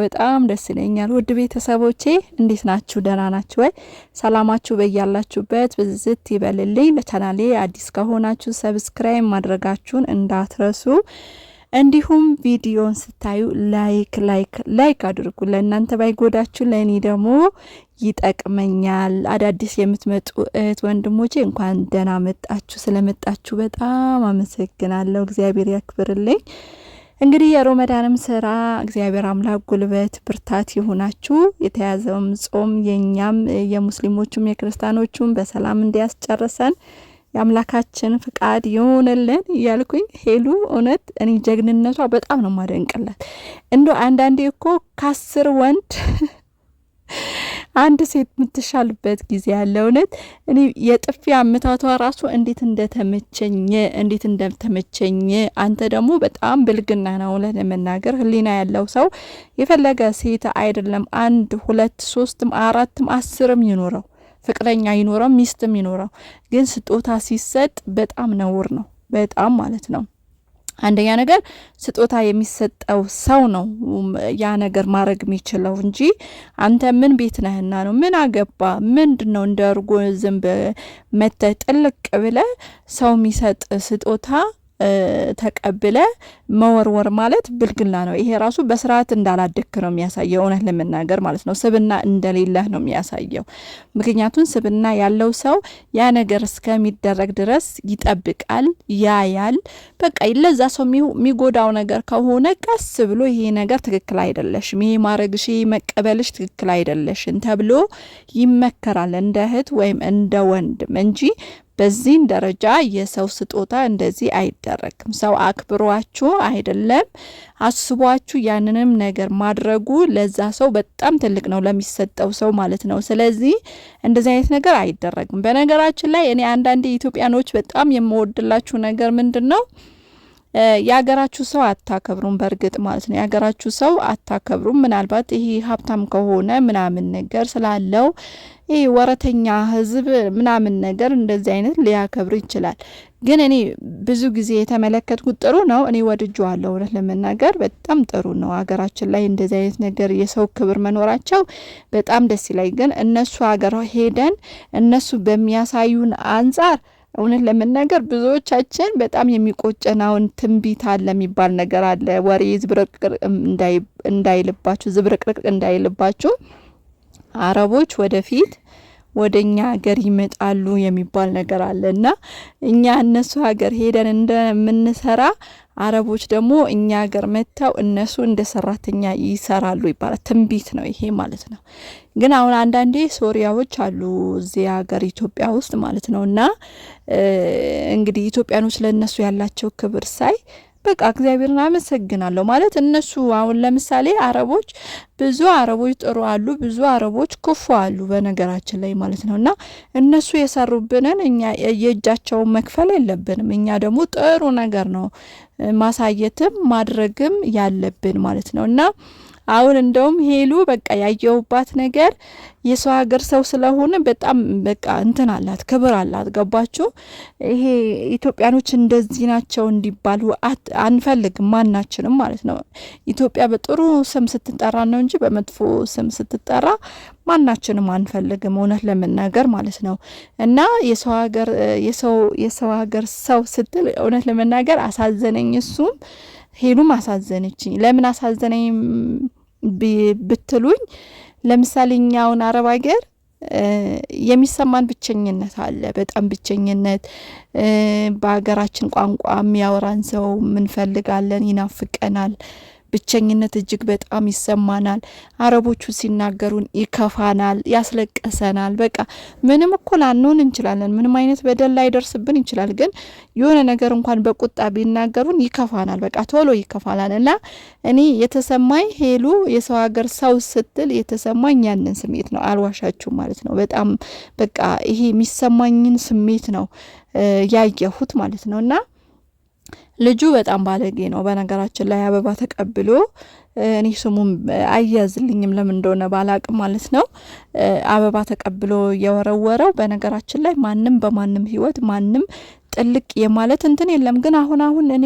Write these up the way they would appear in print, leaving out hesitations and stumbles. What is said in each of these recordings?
በጣም ደስ ይለኛል። ውድ ቤተሰቦቼ እንዴት ናችሁ? ደህና ናችሁ ወይ? ሰላማችሁ በያላችሁበት ብዝት ይበልልኝ። ለቻናሌ አዲስ ከሆናችሁ ሰብስክራይብ ማድረጋችሁን እንዳትረሱ። እንዲሁም ቪዲዮን ስታዩ ላይክ አድርጉ። ለእናንተ ባይጎዳችሁ ለእኔ ደግሞ ይጠቅመኛል። አዳዲስ የምትመጡ እህት ወንድሞቼ እንኳን ደህና መጣችሁ። ስለመጣችሁ በጣም አመሰግናለሁ። እግዚአብሔር ያክብርልኝ። እንግዲህ የሮመዳንም ስራ እግዚአብሔር አምላክ ጉልበት ብርታት ይሁናችሁ። የተያዘውም ጾም የኛም የሙስሊሞቹም የክርስቲያኖቹም በሰላም እንዲያስጨርሰን የአምላካችን ፍቃድ ይሁንልን እያልኩኝ ሄሉ እውነት እኔ ጀግንነቷ በጣም ነው ማደንቅላት። እንደው አንዳንዴ እኮ ከ10 ወንድ አንድ ሴት የምትሻልበት ጊዜ ያለ። እውነት እኔ የጥፊ አመታቷ ራሱ እንዴት እንደተመቸኝ አንተ ደግሞ በጣም ብልግና ነው ለመናገር። ህሊና ያለው ሰው የፈለገ ሴት አይደለም 1 2 3 4 10 ይኖረው ፍቅረኛ ይኖረው ሚስትም ይኖረው፣ ግን ስጦታ ሲሰጥ በጣም ነውር ነው። በጣም ማለት ነው። አንደኛ ነገር ስጦታ የሚሰጠው ሰው ነው ያ ነገር ማድረግ የሚችለው እንጂ አንተ ምን ቤት ነህና ነው? ምን አገባ? ምንድነው? እንደ እርጎ ዝንብ መተህ ጥልቅ ብለ ሰው የሚሰጥ ስጦታ ተቀብለ መወርወር ማለት ብልግና ነው። ይሄ ራሱ በስርዓት እንዳላደክ ነው የሚያሳየው፣ እውነት ለመናገር ማለት ነው። ስብና እንደሌለህ ነው የሚያሳየው። ምክንያቱም ስብና ያለው ሰው ያ ነገር እስከሚደረግ ድረስ ይጠብቃል፣ ያያል። በቃ ለዛ ሰው የሚጎዳው ነገር ከሆነ ቀስ ብሎ ይሄ ነገር ትክክል አይደለሽም፣ ይሄ ማረግሽ፣ ይሄ መቀበልሽ ትክክል አይደለሽም ተብሎ ይመከራል፣ እንደ እህት ወይም እንደ ወንድም እንጂ በዚህ ደረጃ የሰው ስጦታ እንደዚህ አይደረግም። ሰው አክብሯችሁ አይደለም አስቧችሁ ያንንም ነገር ማድረጉ ለዛ ሰው በጣም ትልቅ ነው፣ ለሚሰጠው ሰው ማለት ነው። ስለዚህ እንደዚህ አይነት ነገር አይደረግም። በነገራችን ላይ እኔ አንዳንድ ኢትዮጵያኖች በጣም የምወድላችሁ ነገር ምንድነው? ያገራችሁ ሰው አታከብሩም። በእርግጥ ማለት ነው ያገራችሁ ሰው አታከብሩም። ምናልባት ይሄ ሀብታም ከሆነ ምናምን ነገር ስላለው ይሄ ወረተኛ ህዝብ ምናምን ነገር እንደዚህ አይነት ሊያከብር ይችላል። ግን እኔ ብዙ ጊዜ የተመለከትኩት ጥሩ ነው። እኔ ወድጄዋለሁ፣ እውነት ለመናገር በጣም ጥሩ ነው። ሀገራችን ላይ እንደዚህ አይነት ነገር የሰው ክብር መኖራቸው በጣም ደስ ይላል። ግን እነሱ ሀገር ሄደን እነሱ በሚያሳዩን አንጻር እውነት ለመናገር ብዙዎቻችን በጣም የሚቆጨናውን ትንቢት አለ የሚባል ነገር አለ። ወሬ ዝብርቅርቅ እንዳይልባችሁ አረቦች ወደፊት ወደኛ ሀገር ይመጣሉ የሚባል ነገር አለና እኛ እነሱ ሀገር ሄደን እንደምንሰራ አረቦች ደግሞ እኛ ሀገር መጥተው እነሱ እንደ ሰራተኛ ይሰራሉ ይባላል። ትንቢት ነው ይሄ ማለት ነው። ግን አሁን አንዳንዴ ሶሪያዎች አሉ እዚህ ሀገር ኢትዮጵያ ውስጥ ማለት ነውና እንግዲህ ኢትዮጵያኖች ለነሱ ያላቸው ክብር ሳይ በቃ እግዚአብሔርን አመሰግናለሁ ማለት እነሱ አሁን ለምሳሌ አረቦች ብዙ አረቦች ጥሩ አሉ፣ ብዙ አረቦች ክፉ አሉ በነገራችን ላይ ማለት ነውና እነሱ የሰሩብንን እኛ የእጃቸውን መክፈል የለብንም። እኛ ደግሞ ጥሩ ነገር ነው ማሳየትም ማድረግም ያለብን ማለት ነውና አሁን እንደውም ሄሉ በቃ ያየውባት ነገር የሰው ሀገር ሰው ስለሆነ በጣም በቃ እንትን አላት፣ ክብር አላት። ገባችሁ? ይሄ ኢትዮጵያኖች እንደዚህ ናቸው እንዲባሉ አንፈልግም ማናችንም ማለት ነው። ኢትዮጵያ በጥሩ ስም ስትጠራ ነው እንጂ በመጥፎ ስም ስትጠራ ማናችንም አንፈልግም፣ እውነት ለመናገር ማለት ነው። እና የሰው ሀገር ሰው ስትል እውነት ለመናገር አሳዘነኝ። እሱም ሄሉም አሳዘነችኝ። ለምን አሳዘነኝ ብትሉኝ ለምሳሌ እኛውን አረብ ሀገር የሚሰማን ብቸኝነት አለ። በጣም ብቸኝነት፣ በሀገራችን ቋንቋ የሚያወራን ሰው ምንፈልጋለን፣ ይናፍቀናል። ብቸኝነት እጅግ በጣም ይሰማናል። አረቦቹ ሲናገሩን ይከፋናል፣ ያስለቀሰናል። በቃ ምንም እኮ ላንሆን እንችላለን፣ ምንም አይነት በደል ላይ ደርስብን ይችላል። ግን የሆነ ነገር እንኳን በቁጣ ቢናገሩን ይከፋናል፣ በቃ ቶሎ ይከፋናል። እና እኔ የተሰማኝ ሄሉ የሰው ሀገር ሰው ስትል የተሰማኝ ያንን ስሜት ነው፣ አልዋሻችሁ ማለት ነው። በጣም በቃ ይሄ የሚሰማኝን ስሜት ነው ያየሁት ማለት ነውና ልጁ በጣም ባለጌ ነው። በነገራችን ላይ አበባ ተቀብሎ እኔ ስሙም አያዝልኝም ለምን እንደሆነ ባላቅም ማለት ነው። አበባ ተቀብሎ የወረወረው በነገራችን ላይ ማንም በማንም ህይወት ማንም ጥልቅ የማለት እንትን የለም። ግን አሁን እኔ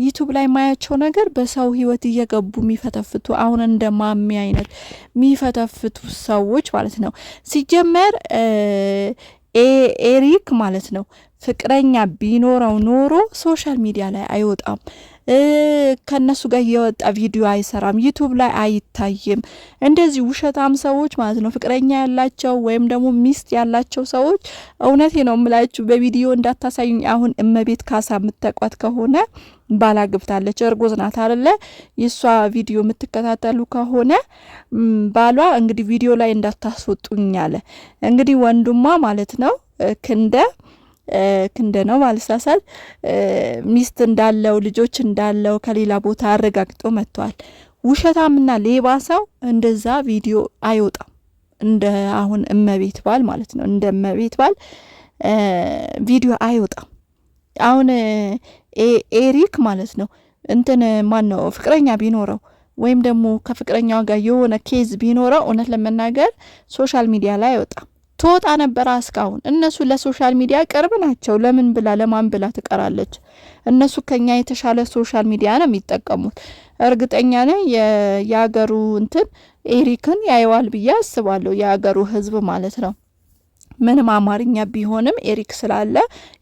ዩቲዩብ ላይ ማያቸው ነገር በሰው ህይወት እየገቡ የሚፈተፍቱ አሁን እንደ ማሚ አይነት የሚፈተፍቱ ሰዎች ማለት ነው። ሲጀመር ኤሪክ ማለት ነው ፍቅረኛ ቢኖረው ኖሮ ሶሻል ሚዲያ ላይ አይወጣም። ከነሱ ጋር የወጣ ቪዲዮ አይሰራም፣ ዩቲዩብ ላይ አይታይም። እንደዚህ ውሸታም ሰዎች ማለት ነው ፍቅረኛ ያላቸው ወይም ደግሞ ሚስት ያላቸው ሰዎች እውነቴ ነው የምላችሁ በቪዲዮ እንዳታሳዩኝ። አሁን እመቤት ካሳ የምትቋት ከሆነ ባላ ግብታለች፣ እርጉዝ ናት አይደለ? የሷ ቪዲዮ የምትከታተሉ ከሆነ ባሏ እንግዲህ ቪዲዮ ላይ እንዳታስወጡኝ አለ። እንግዲህ ወንዱማ ማለት ነው ክንደ ነው ማለሳሳል ሚስት እንዳለው ልጆች እንዳለው ከሌላ ቦታ አረጋግጦ መጥቷል። ውሸታምና ሌባ ሰው እንደዛ ቪዲዮ አይወጣም። እንደ አሁን እመቤት ባል ማለት ነው እንደ እመቤት ባል ቪዲዮ አይወጣም። አሁን ኤሪክ ማለት ነው ማን ነው ፍቅረኛ ቢኖረው ወይም ደግሞ ከፍቅረኛው ጋር የሆነ ኬዝ ቢኖረው እውነት ለመናገር ሶሻል ሚዲያ ላይ አይወጣም። ትወጣ ነበር እስካሁን። እነሱ ለሶሻል ሚዲያ ቅርብ ናቸው። ለማን ብላ ትቀራለች? እነሱ ከኛ የተሻለ ሶሻል ሚዲያ ነው የሚጠቀሙት። እርግጠኛ ነኝ የሀገሩ ኤሪክን ያየዋል ብዬ አስባለሁ። የሀገሩ ህዝብ ማለት ነው። ምንም አማርኛ ቢሆንም ኤሪክ ስላለ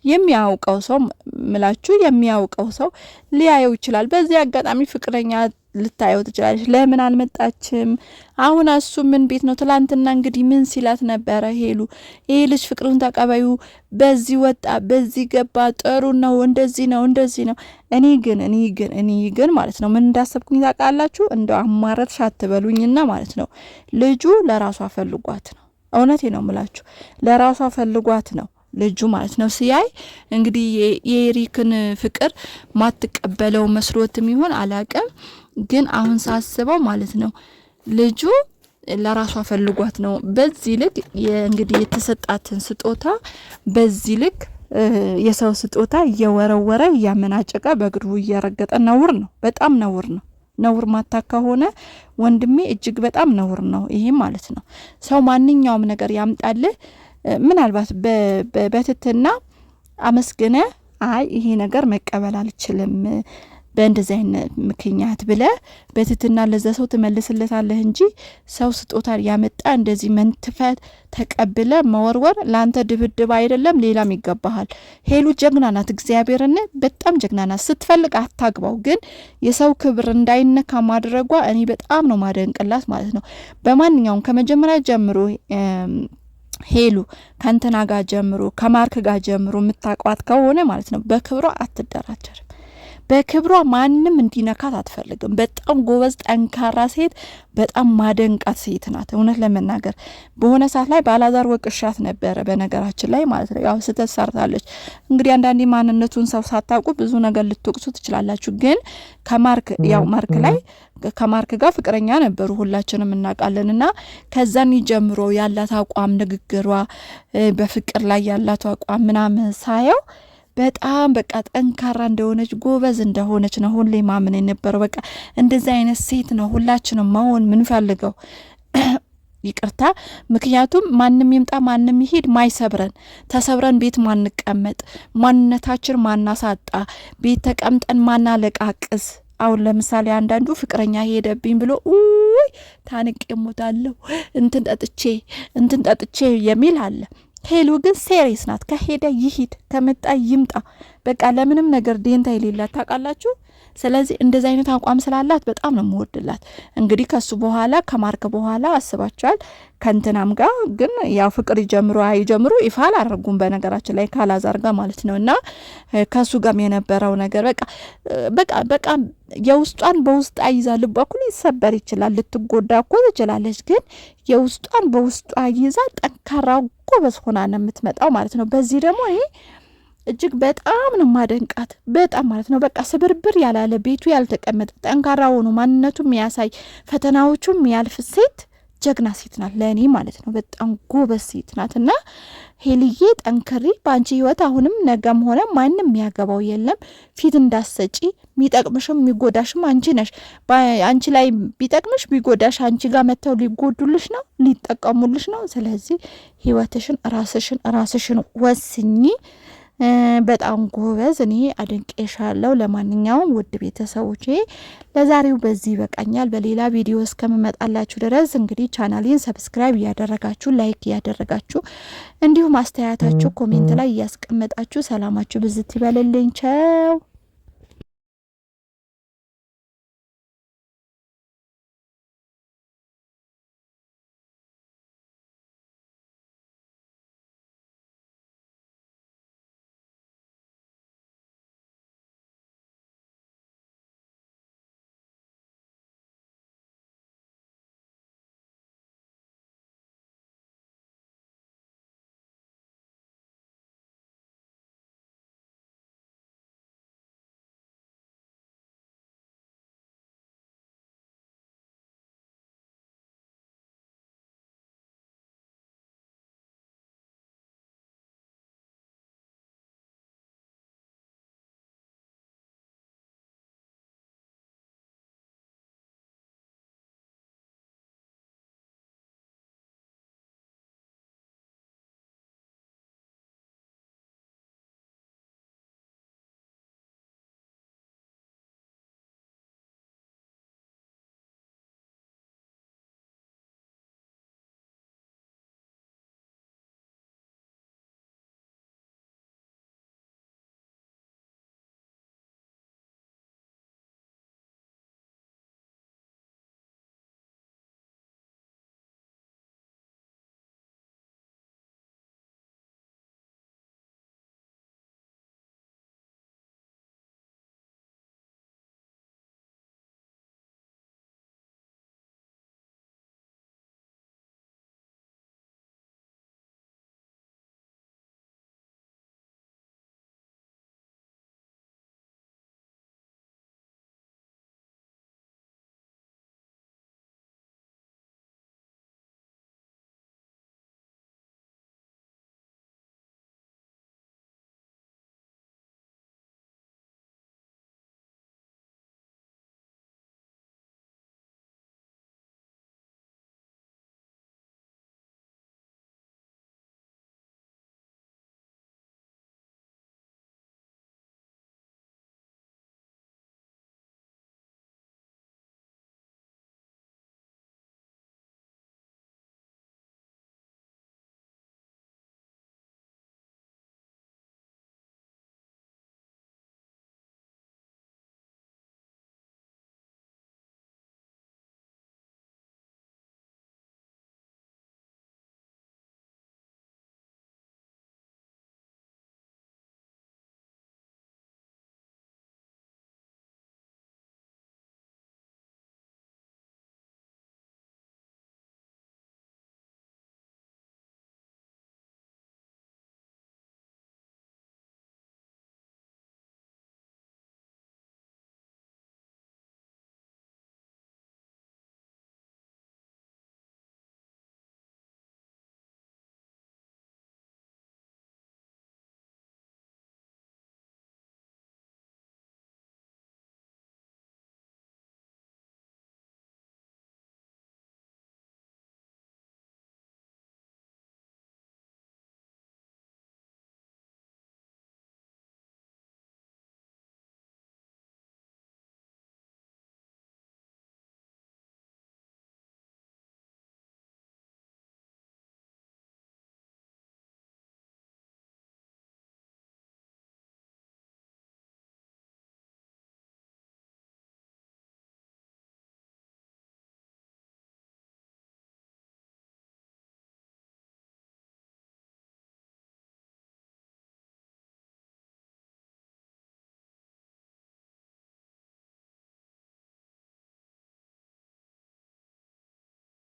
የሚያውቀው ሰው ሊያየው ይችላል። በዚህ አጋጣሚ ፍቅረኛ ልታየው ትችላለች። ለምን አልመጣችም? አሁን እሱ ምን ቤት ነው? ትላንትና እንግዲህ ምን ሲላት ነበረ? ሄሉ ይሄ ልጅ ፍቅሩን ተቀበዩ፣ በዚህ ወጣ በዚህ ገባ፣ ጥሩ ነው፣ እንደዚህ ነው። እኔ ግን ማለት ነው ምን እንዳሰብኩኝ ታውቃላችሁ? እንደው አማረጥሽ አትበሉኝና ማለት ነው ልጁ ለራሷ ፈልጓት ነው። እውነቴ ነው የምላችሁ ለራሷ ፈልጓት ነው ልጁ ማለት ነው። ሲያይ እንግዲህ የኤሪክን ፍቅር ማትቀበለው መስሎትም ይሆን አላቅም። ግን አሁን ሳስበው ማለት ነው ልጁ ለራሷ ፈልጓት ነው። በዚህ ልክ እንግዲህ የተሰጣትን ስጦታ በዚህ ልክ የሰው ስጦታ እየወረወረ እያመናጨቀ በእግሩ እየረገጠ ነውር ነው። በጣም ነውር ነው። ነውር ማታ ከሆነ ወንድሜ እጅግ በጣም ነውር ነው ይሄ ማለት ነው። ሰው ማንኛውም ነገር ያምጣልህ ምናልባት በትትና አመስግነ አይ ይሄ ነገር መቀበል አልችልም በእንደዚህ አይነት ምክንያት ብለ በትትና ለዛ ሰው ትመልስለታለህ እንጂ ሰው ስጦታ ያመጣ እንደዚህ መንትፈት ተቀብለ መወርወር ላንተ ድብድብ አይደለም ሌላም ይገባሃል። ሄሉ ጀግና ናት፣ እግዚአብሔርን በጣም ጀግና ናት። ስትፈልግ አታግባው፣ ግን የሰው ክብር እንዳይነካ ማድረጓ እኔ በጣም ነው ማደንቅላት ማለት ነው። በማንኛውም ከመጀመሪያ ጀምሮ ሄሉ ከንትና ጋር ጀምሮ ከማርክ ጋር ጀምሮ የምታቋት ከሆነ ማለት ነው በክብሯ አትደራደርም። በክብሯ ማንም እንዲነካት አትፈልግም። በጣም ጎበዝ ጠንካራ ሴት፣ በጣም ማደንቃት ሴት ናት። እውነት ለመናገር በሆነ ሰዓት ላይ ባላዛር ወቅሻት ነበረ በነገራችን ላይ ማለት ነው። ያው ስተሰርታለች እንግዲህ አንዳንዴ ማንነቱን ሰው ሳታውቁ ብዙ ነገር ልትወቅሱ ትችላላችሁ። ግን ከማርክ ጋር ፍቅረኛ ነበሩ ሁላችንም እናውቃለንና ከዛን ጀምሮ ያላት አቋም ንግግሯ በፍቅር ላይ ያላት አቋም ምናምን ሳየው በጣም በቃ ጠንካራ እንደሆነች ጎበዝ እንደሆነች ነው ሁሌ ማምን የነበረው። በቃ እንደዚህ አይነት ሴት ነው ሁላችንም መሆን ምንፈልገው። ይቅርታ ምክንያቱም ማንም ይምጣ ማንም ይሄድ ማይሰብረን፣ ተሰብረን ቤት ማንቀመጥ፣ ማንነታችን ማናሳጣ፣ ቤት ተቀምጠን ማናለቃቅስ። አሁን ለምሳሌ አንዳንዱ ፍቅረኛ ሄደብኝ ብሎ ታንቄ ሞታለሁ እንትን ጠጥቼ የሚል አለ። ሄሉ ግን ሴሪየስ ናት። ከሄደ ይሂድ ከመጣ ይምጣ፣ በቃ ለምንም ነገር ዴንታ የሌላት ታውቃላችሁ። ስለዚህ እንደዚህ አይነት አቋም ስላላት በጣም ነው የምወድላት። እንግዲህ ከሱ በኋላ ከማርክ በኋላ አስባቸዋል ከንትናም ጋር ግን ያው ፍቅር አይጀምሩ ይፋ አላደረጉም በነገራችን ላይ ካላዛር ጋር ማለት ነውና ከሱ ጋር የነበረው ነገር በቃ የውስጧን በውስጥ ይዛ ልቧ እኮ ሊሰበር ይችላል፣ ልትጎዳ እኮ ትችላለች። ግን የውስጧን በውስጧ ይዛ ጠንካራ ጎበዝ ሆና ነው የምትመጣው ማለት ነው። በዚህ ደግሞ እኔ እጅግ በጣም ነው ማደንቃት በጣም ማለት ነው። በቃ ስብርብር ያላለ ቤቱ ያልተቀመጠ ጠንካራ ሆኖ ማንነቱም የሚያሳይ ፈተናዎቹም የሚያልፍ ሴት ጀግና ሴት ናት ለእኔ ማለት ነው። በጣም ጎበዝ ሴት ናት እና ሄልዬ ጠንክሪ፣ በአንቺ ህይወት አሁንም ነገም ሆነ ማንም የሚያገባው የለም። ፊት እንዳሰጪ የሚጠቅምሽም የሚጎዳሽም አንቺ ነሽ። አንቺ ላይ ቢጠቅምሽ ቢጎዳሽ አንቺ ጋር መጥተው ሊጎዱልሽ ነው ሊጠቀሙልሽ ነው። ስለዚህ ህይወትሽን ራስሽን ወስኚ። በጣም ጎበዝ፣ እኔ አድንቄሻለሁ። ለማንኛውም ውድ ቤተሰቦቼ ለዛሬው በዚህ ይበቃኛል። በሌላ ቪዲዮ እስከምመጣላችሁ ድረስ እንግዲህ ቻናሌን ሰብስክራይብ እያደረጋችሁ ላይክ እያደረጋችሁ እንዲሁም አስተያየታችሁ ኮሜንት ላይ እያስቀመጣችሁ ሰላማችሁ ብዝት ይበልልኝ። ቻው